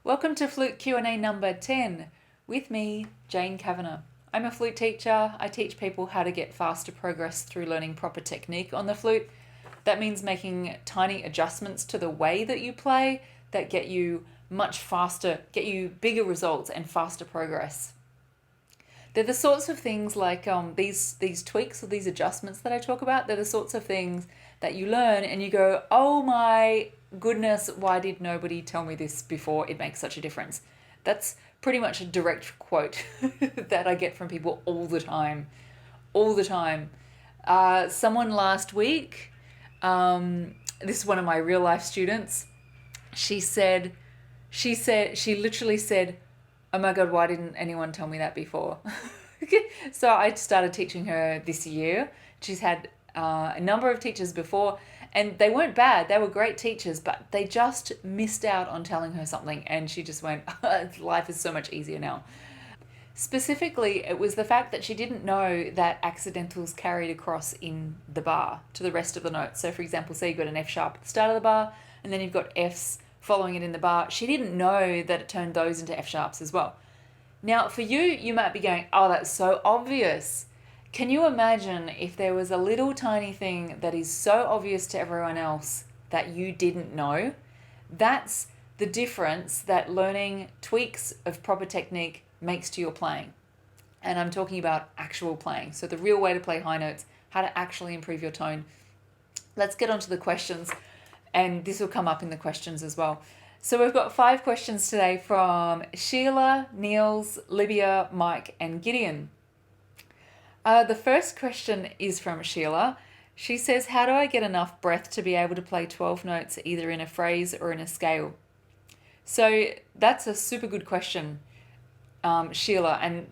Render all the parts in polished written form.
Welcome to Flute Q&A number 10 with me, Jane Kavanagh. I'm a flute teacher. I teach people how to get faster progress through learning proper technique on the flute. That means making tiny adjustments to the way that you play that get you much faster, get you bigger results and faster progress. They're the sorts of things like these tweaks or these adjustments that I talk about. They're the sorts of things that you learn and you go, oh my goodness, why did nobody tell me this before? It makes such a difference. That's pretty much a direct quote that I get from people all the time. All the time. Someone last week, this is one of my real life students, she literally said, oh my God, why didn't anyone tell me that before? So I started teaching her this year. She's had a number of teachers before, and they weren't bad. They were great teachers, but they just missed out on telling her something, and she just went, life is so much easier now. Specifically, it was the fact that she didn't know that accidentals carried across in the bar to the rest of the notes. So for example, say you've got an F sharp at the start of the bar, and then you've got Fs following it in the bar. She didn't know that it turned those into F sharps as well. Now, for you, you might be going, oh, that's so obvious. Can you imagine if there was a little tiny thing that is so obvious to everyone else that you didn't know? That's the difference that learning tweaks of proper technique makes to your playing. And I'm talking about actual playing. So the real way to play high notes, how to actually improve your tone. Let's get on to the questions, and this will come up in the questions as well. So we've got 5 questions today from Sheila, Nils, Libia, Mike, and Gideon. The first question is from Sheila. She says, how do I get enough breath to be able to play 12 notes either in a phrase or in a scale? So that's a super good question, Sheila. And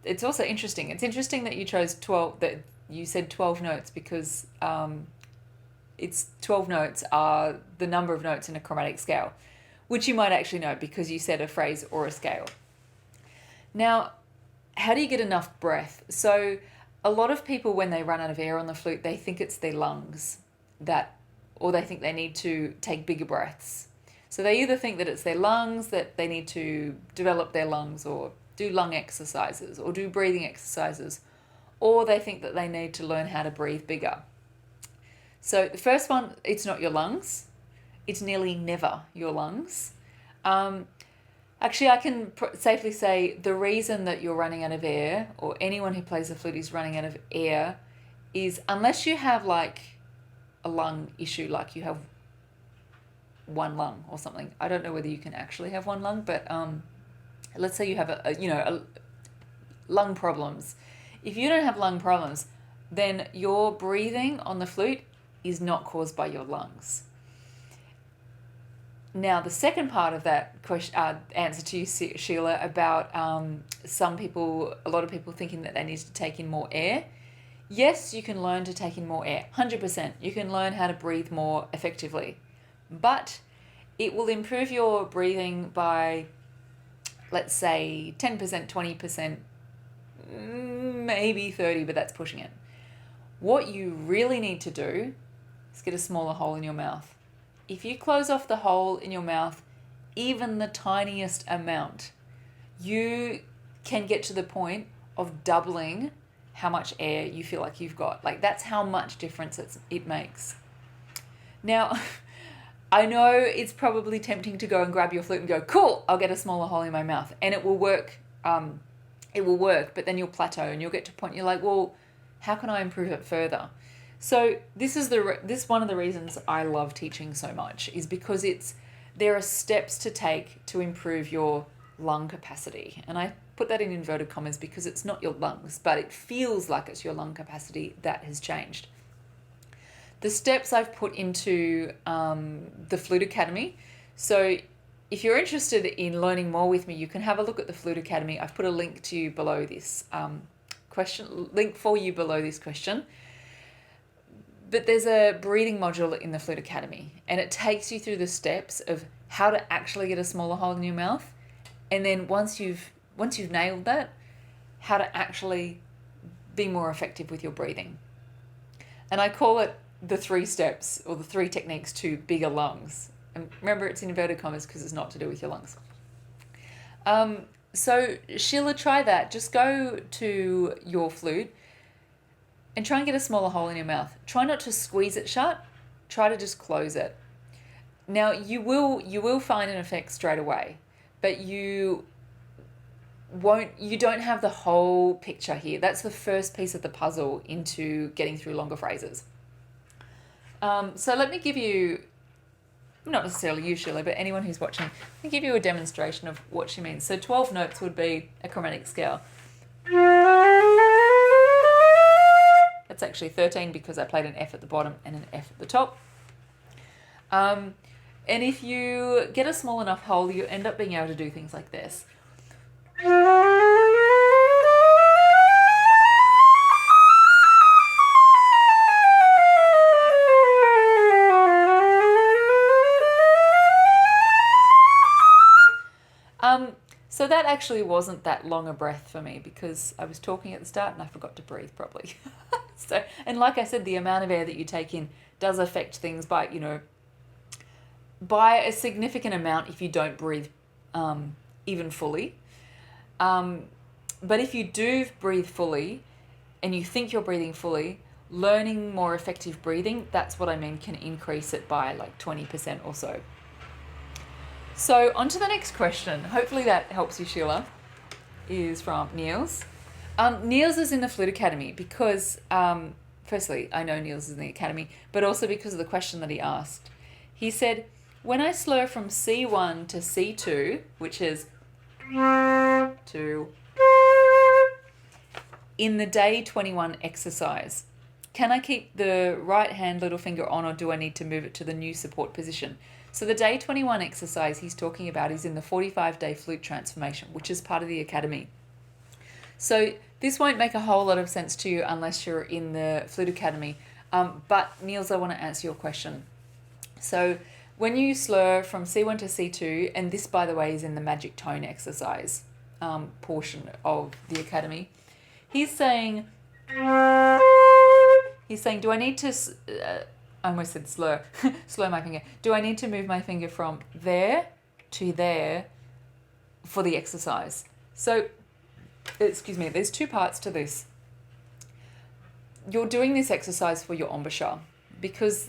it's also interesting. It's interesting that you chose 12, that you said 12 notes because it's 12 notes are the number of notes in a chromatic scale, which you might actually know because you said a phrase or a scale. Now, how do you get enough breath? So a lot of people, when they run out of air on the flute, they think it's their lungs or they think they need to take bigger breaths. So they either think that it's their lungs, that they need to develop their lungs or do lung exercises or do breathing exercises, or they think that they need to learn how to breathe bigger. So the first one, it's not your lungs. It's nearly never your lungs. Actually, I can safely say the reason that you're running out of air, or anyone who plays the flute is running out of air, is unless you have like a lung issue, like you have one lung or something. I don't know whether you can actually have one lung, but let's say you have a lung problems. If you don't have lung problems, then your breathing on the flute is not caused by your lungs. Now, the second part of that question, answer to you, Sheila, about a lot of people thinking that they need to take in more air. Yes, you can learn to take in more air, 100%. You can learn how to breathe more effectively. But it will improve your breathing by, let's say, 10%, 20%, maybe 30%, but that's pushing it. What you really need to do is get a smaller hole in your mouth. If you close off the hole in your mouth, even the tiniest amount, you can get to the point of doubling how much air you feel like you've got. Like, that's how much difference it makes. Now, I know it's probably tempting to go and grab your flute and go, cool, I'll get a smaller hole in my mouth. And it will work. But then you'll plateau and you'll get to a point you're like, well, how can I improve it further? So this is one of the reasons I love teaching so much, is because there are steps to take to improve your lung capacity. And I put that in inverted commas because it's not your lungs, but it feels like it's your lung capacity that has changed. The steps I've put into the Flute Academy. So if you're interested in learning more with me, you can have a look at the Flute Academy. I've put a link to you below this question. But there's a breathing module in the Flute Academy, and it takes you through the steps of how to actually get a smaller hole in your mouth. And then once you've nailed that, how to actually be more effective with your breathing. And I call it the 3 steps or the 3 techniques to bigger lungs. And remember, it's in inverted commas because it's not to do with your lungs. So Sheila, try that. Just go to your flute and try and get a smaller hole in your mouth. Try not to squeeze it shut. Try to just close it. Now you will find an effect straight away, but you don't have the whole picture here. That's the first piece of the puzzle into getting through longer phrases. So let me give you, not necessarily you, Sheila, but anyone who's watching, let me give you a demonstration of what she means. So 12 notes would be a chromatic scale. That's actually 13 because I played an F at the bottom and an F at the top. And if you get a small enough hole, you end up being able to do things like this. So that actually wasn't that long a breath for me because I was talking at the start and I forgot to breathe properly. So, and like I said, the amount of air that you take in does affect things by, by a significant amount if you don't breathe even fully. But if you do breathe fully and you think you're breathing fully, learning more effective breathing, that's what I mean, can increase it by like 20% or so. So on to the next question. Hopefully that helps you, Sheila, is from Nils. Nils is in the Flute Academy because, firstly, I know Nils is in the Academy, but also because of the question that he asked. He said, when I slur from C1 to C2, which is to in the day 21 exercise, can I keep the right hand little finger on or do I need to move it to the new support position? So the day 21 exercise he's talking about is in the 45-day flute transformation, which is part of the Academy. So this won't make a whole lot of sense to you unless you're in the Flute Academy. But Nils, I want to answer your question. So when you slur from C1 to C2, and this, by the way, is in the magic tone exercise portion of the Academy, he's saying, do I need to... I almost said slur, slur my finger. Do I need to move my finger from there to there for the exercise? So, excuse me, there's two parts to this. You're doing this exercise for your embouchure because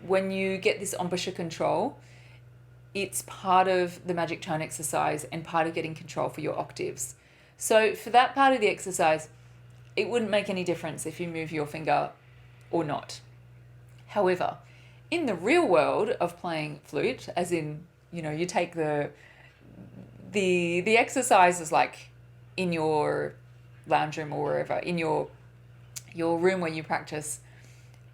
when you get this embouchure control, it's part of the magic tone exercise and part of getting control for your octaves. So for that part of the exercise, it wouldn't make any difference if you move your finger or not. However, in the real world of playing flute, as in, you take the exercises like in your lounge room or wherever, in your room where you practice,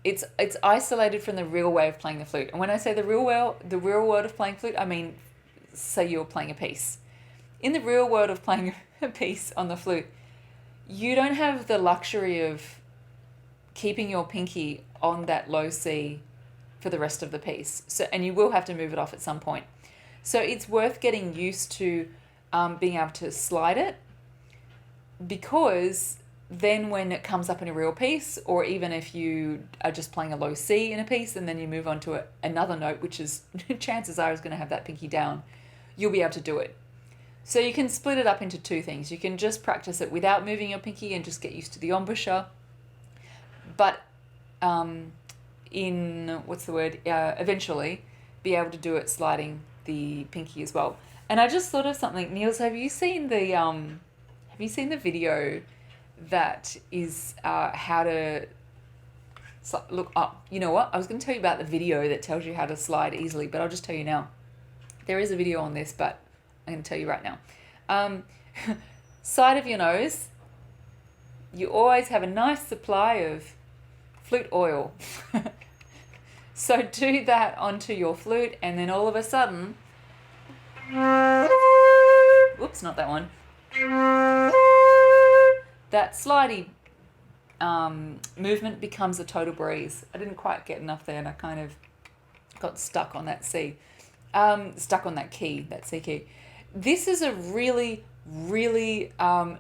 it's isolated from the real way of playing the flute. And when I say the real world of playing flute, I mean, say you're playing a piece. In the real world of playing a piece on the flute, you don't have the luxury of keeping your pinky on that low C for the rest of the piece. So, and you will have to move it off at some point. So it's worth getting used to being able to slide it, because then when it comes up in a real piece, or even if you are just playing a low C in a piece and then you move on to another note, which is chances are is going to have that pinky down, you'll be able to do it. So you can split it up into two things. You can just practice it without moving your pinky and just get used to the embouchure. But eventually be able to do it sliding the pinky as well. And I just thought of something. Nils, have you seen the video that is how to look up? You know what? I was going to tell you about the video that tells you how to slide easily, but I'll just tell you now. There is a video on this, but I'm going to tell you right now. Side of your nose, you always have a nice supply of flute oil. So do that onto your flute, and then all of a sudden, whoops, not that one. That slidey movement becomes a total breeze. I didn't quite get enough there, and I kind of got stuck on that C, stuck on that key, that C key. This is a really, really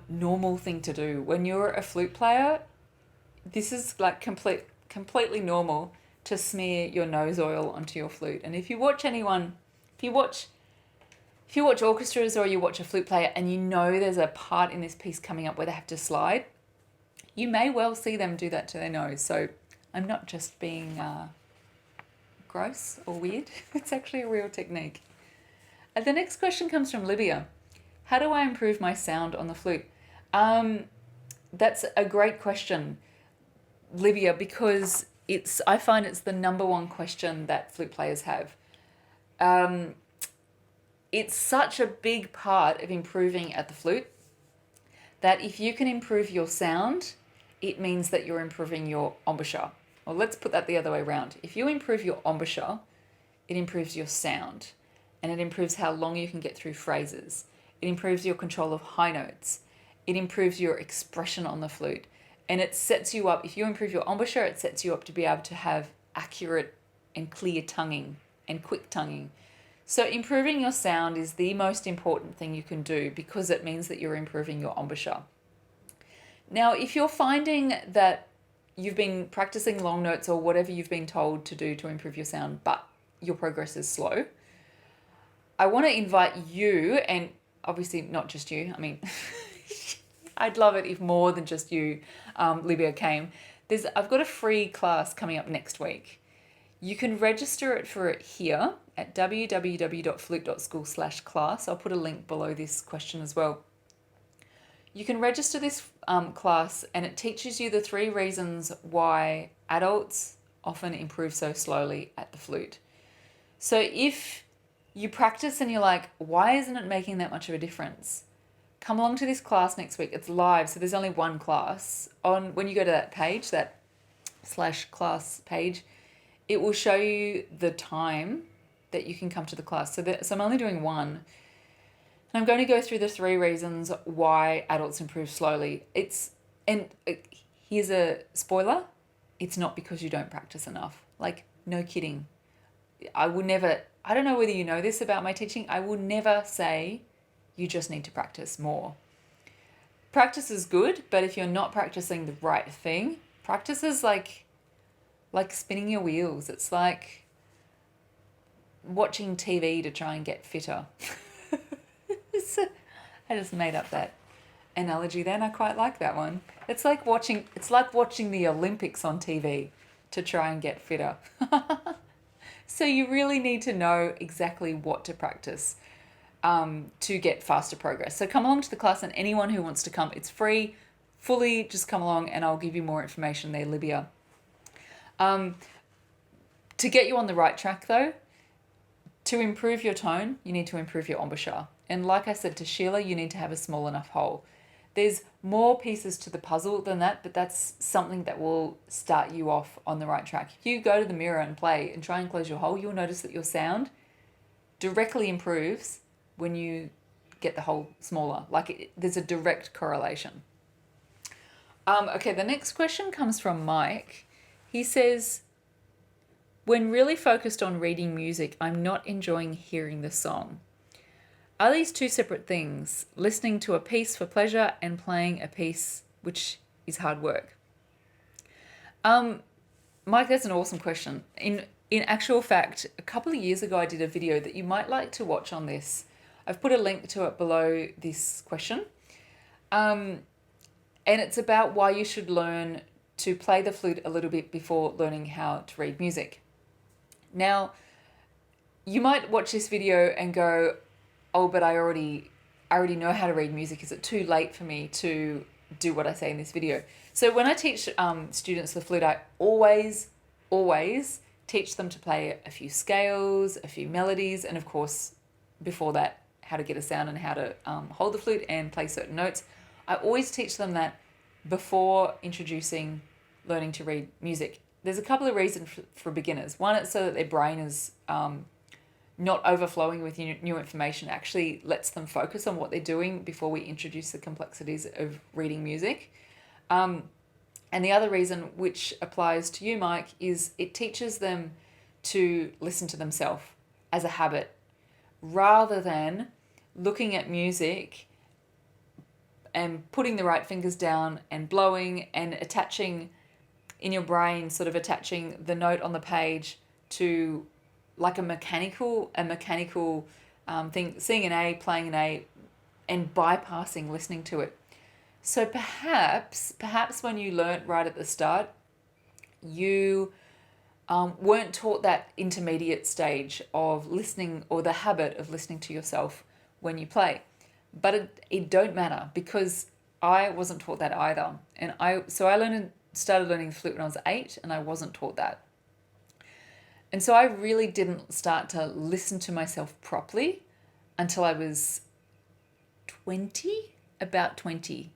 normal thing to do when you're a flute player. This is like completely normal to smear your nose oil onto your flute. And if you watch anyone, if you watch orchestras or you watch a flute player and you know there's a part in this piece coming up where they have to slide, you may well see them do that to their nose. So I'm not just being gross or weird. It's actually a real technique. And the next question comes from Libia. How do I improve my sound on the flute? That's a great question, Libia, because I find it's the number one question that flute players have. It's such a big part of improving at the flute that if you can improve your sound, it means that you're improving your embouchure. Well, let's put that the other way around. If you improve your embouchure, it improves your sound, and it improves how long you can get through phrases. It improves your control of high notes. It improves your expression on the flute. And it sets you up, if you improve your embouchure, it sets you up to be able to have accurate and clear tonguing and quick tonguing. So improving your sound is the most important thing you can do because it means that you're improving your embouchure. Now, if you're finding that you've been practicing long notes or whatever you've been told to do to improve your sound, but your progress is slow, I want to invite you, and obviously not just you, I mean, I'd love it if more than just you, Libia, came. I've got a free class coming up next week. You can register for it here at www.flute.school/class. I'll put a link below this question as well. You can register this class, and it teaches you the 3 reasons why adults often improve so slowly at the flute. So if you practice and you're like, why isn't it making that much of a difference? Come along to this class next week. It's live, so there's only one class. When you go to that page, that /class page, it will show you the time that you can come to the class. So I'm only doing one. And I'm going to go through the 3 reasons why adults improve slowly. Here's a spoiler. It's not because you don't practice enough. Like, no kidding. I don't know whether you know this about my teaching. I will never say you just need to practice more. Practice is good, but if you're not practicing the right thing, practice is like spinning your wheels. It's like watching TV to try and get fitter. I just made up that analogy then. I quite like that one. It's like watching the Olympics on TV to try and get fitter. So you really need to know exactly what to practice to get faster progress. So come along to the class, and anyone who wants to come, it's free. Fully just come along and I'll give you more information there, Libya. To get you on the right track though, to improve your tone, you need to improve your embouchure. And like I said to Sheila, you need to have a small enough hole. There's more pieces to the puzzle than that, but that's something that will start you off on the right track. If you go to the mirror and play and try and close your hole, you'll notice that your sound directly improves when you get the hole smaller. There's a direct correlation. Okay, the next question comes from Mike. He says, when really focused on reading music, I'm not enjoying hearing the song. Are these 2 separate things? Listening to a piece for pleasure and playing a piece which is hard work? Mike, that's an awesome question. In actual fact, a couple of years ago, I did a video that you might like to watch on this. I've put a link to it below this question. And it's about why you should learn to play the flute a little bit before learning how to read music. Now, you might watch this video and go, oh, but I already know how to read music. Is it too late for me to do what I say in this video? So when I teach students the flute, I always teach them to play a few scales, a few melodies, and of course, before that, how to get a sound and how to hold the flute and play certain notes. I always teach them that before introducing learning to read music. There's a couple of reasons for beginners. One, it's so that their brain is not overflowing with new information, actually lets them focus on what they're doing before we introduce the complexities of reading music. And the other reason, which applies to you, Mike, is it teaches them to listen to themselves as a habit rather than looking at music and putting the right fingers down and blowing and attaching in your brain, sort of attaching the note on the page to like a mechanical thing, seeing an A, playing an A, and bypassing listening to it. So perhaps when you learnt right at the start, you weren't taught that intermediate stage of listening, or the habit of listening to yourself when you play. But it don't matter, because I wasn't taught that either. And I started learning the flute when I was 8, and I wasn't taught that. And so I really didn't start to listen to myself properly until I was 20, about 20.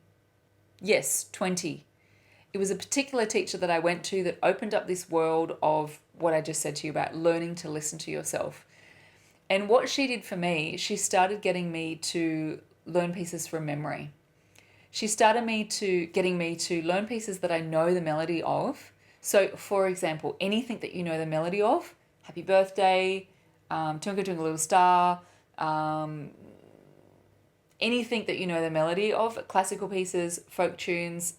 Yes, 20. It was a particular teacher that I went to that opened up this world of what I just said to you about learning to listen to yourself. And what she did for me, she started getting me to learn pieces from memory. She started getting me to learn pieces that I know the melody of. So, for example, anything that you know the melody of, Happy Birthday, Twinkle Twinkle Little Star, anything that you know the melody of, classical pieces, folk tunes,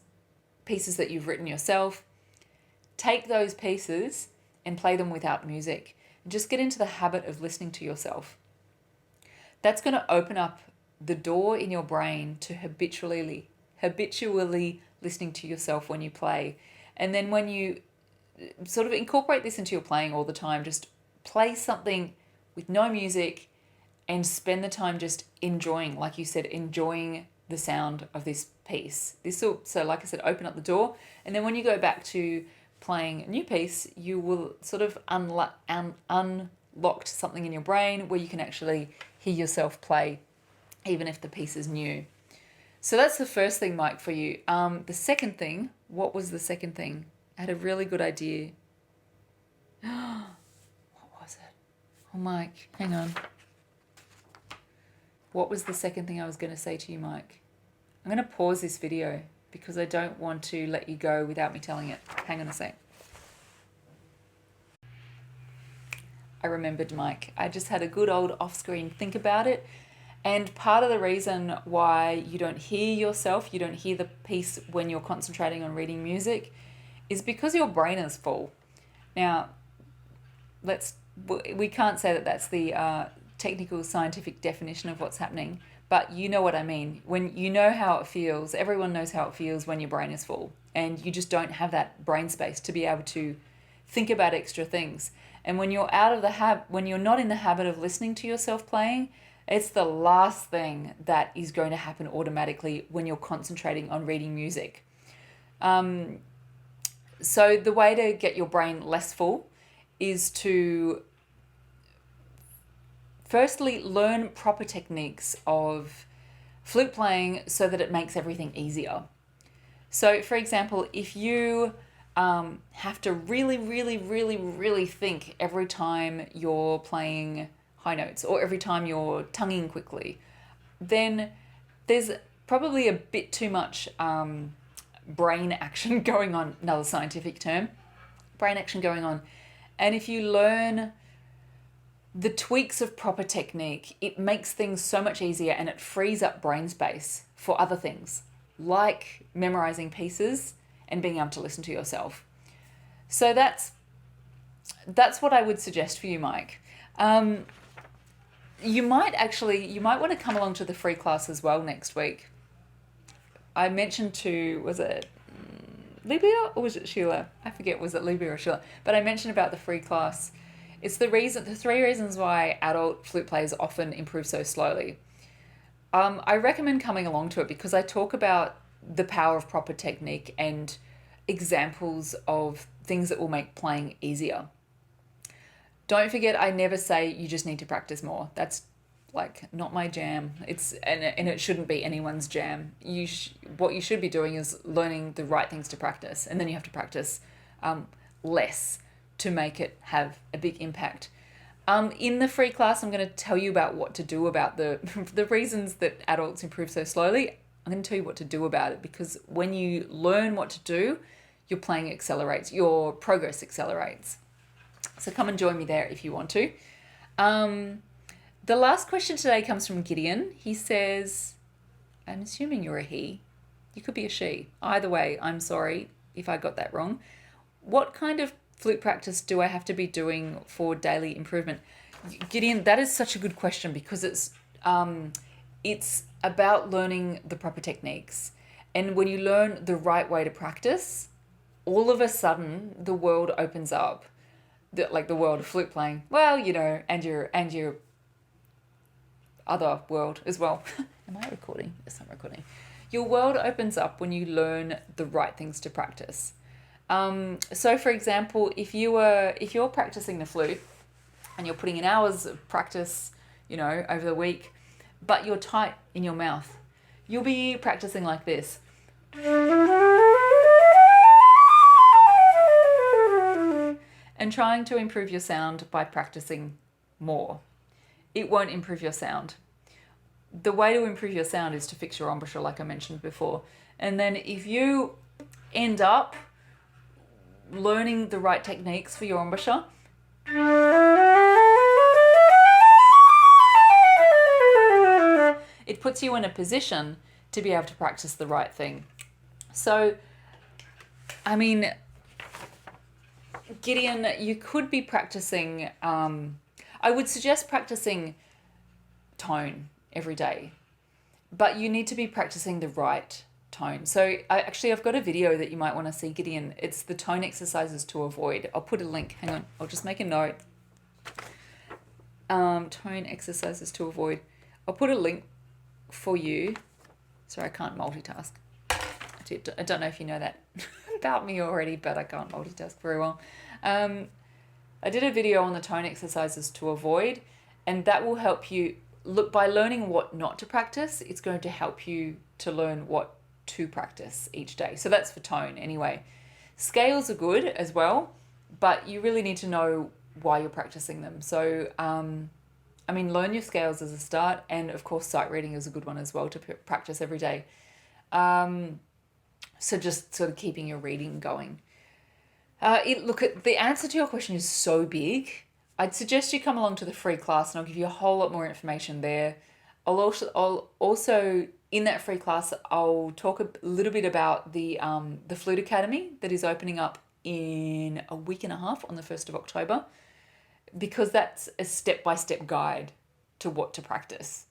pieces that you've written yourself, take those pieces and play them without music. Just get into the habit of listening to yourself. That's going to open up the door in your brain to habitually listening to yourself when you play. And then when you sort of incorporate this into your playing all the time, just play something with no music and spend the time just enjoying, like you said, enjoying the sound of this piece. This will, so like I said, open up the door. And then when you go back to playing a new piece, you will sort of unlocked something in your brain where you can actually hear yourself play, even if the piece is new. So that's the first thing, Mike, for you. The second thing, what was the second thing? I had a really good idea. What was it? Oh, Mike, hang on. What was the second thing I was going to say to you, Mike? I'm going to pause this video because I don't want to let you go without me telling it. Hang on a sec. I remembered, Mike. I just had a good old off-screen think about it. And part of the reason why you don't hear yourself, you don't hear the piece when you're concentrating on reading music, is because your brain is full. Now, we can't say that that's the technical scientific definition of what's happening, but you know what I mean. When you know how it feels, everyone knows how it feels when your brain is full, and you just don't have that brain space to be able to think about extra things. And when you're when you're not in the habit of listening to yourself playing, it's the last thing that is going to happen automatically when you're concentrating on reading music. So the way to get your brain less full is to firstly learn proper techniques of flute playing so that it makes everything easier. So, for example, if you have to really think every time you're playing high notes or every time you're tonguing quickly, then there's probably a bit too much brain action going on, another scientific term, brain action going on. And if you learn the tweaks of proper technique, it makes things so much easier and it frees up brain space for other things, like memorizing pieces and being able to listen to yourself. So that's what I would suggest for you, Mike. You might want to come along to the free class as well next week. I mentioned was it Libia or was it Sheila? I forget, was it Libia or Sheila? But I mentioned about the free class. It's the 3 reasons why adult flute players often improve so slowly. I recommend coming along to it because I talk about the power of proper technique and examples of things that will make playing easier. Don't forget, I never say you just need to practice more. That's like not my jam. And it shouldn't be anyone's jam. What you should be doing is learning the right things to practice, and then you have to practice less to make it have a big impact. In the free class, I'm going to tell you about what to do about the reasons that adults improve so slowly. I'm going to tell you what to do about it, because when you learn what to do, your playing accelerates, your progress accelerates. So come and join me there if you want to. The last question today comes from Gideon. He says, I'm assuming you're a he. You could be a she. Either way, I'm sorry if I got that wrong. what kind of flute practice do I have to be doing for daily improvement? Gideon, that is such a good question because it's about learning the proper techniques. And when you learn the right way to practice, all of a sudden the world opens up. Like the world of flute playing. Well, and your other world as well. Am I recording? Yes, I'm recording. Your world opens up when you learn the right things to practice. So for example, if you're practicing the flute and you're putting in hours of practice, over the week, but you're tight in your mouth, you'll be practicing like this. And trying to improve your sound by practicing more. It won't improve your sound. The way to improve your sound is to fix your embouchure, like I mentioned before. And then if you end up learning the right techniques for your embouchure, it puts you in a position to be able to practice the right thing. So, I mean, Gideon, you could be practicing, I would suggest practicing tone every day, but you need to be practicing the right tone. So I've got a video that you might want to see, Gideon. It's the tone exercises to avoid. I'll put a link. Hang on. I'll just make a note. Tone exercises to avoid. I'll put a link for you. Sorry, I can't multitask. I don't know if you know that about me already, but I can't multitask very well. I did a video on the tone exercises to avoid, and that will help you by learning what not to practice. It's going to help you to learn what to practice each day. So that's for tone anyway. Scales are good as well, but you really need to know why you're practicing them. So, learn your scales as a start, and of course sight reading is a good one as well to practice every day. So just sort of keeping your reading going. The answer to your question is so big. I'd suggest you come along to the free class and I'll give you a whole lot more information there. I'll also in that free class, I'll talk a little bit about the Flute Academy that is opening up in a week and a half on the 1st of October, because that's a step-by-step guide to what to practice.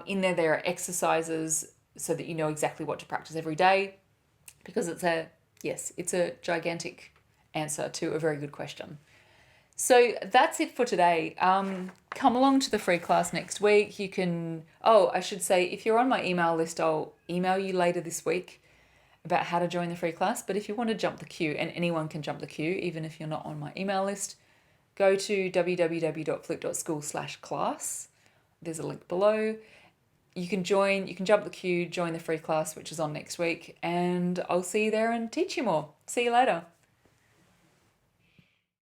In there are exercises so that you know exactly what to practice every day, because it's a gigantic answer to a very good question. So that's it for today. Come along to the free class next week. You can, I should say, if you're on my email list, I'll email you later this week about how to join the free class. But if you want to jump the queue, and anyone can jump the queue, even if you're not on my email list, go to www.flute.school/class. There's a link below. You can jump the queue, join the free class, which is on next week, and I'll see you there and teach you more. See you later.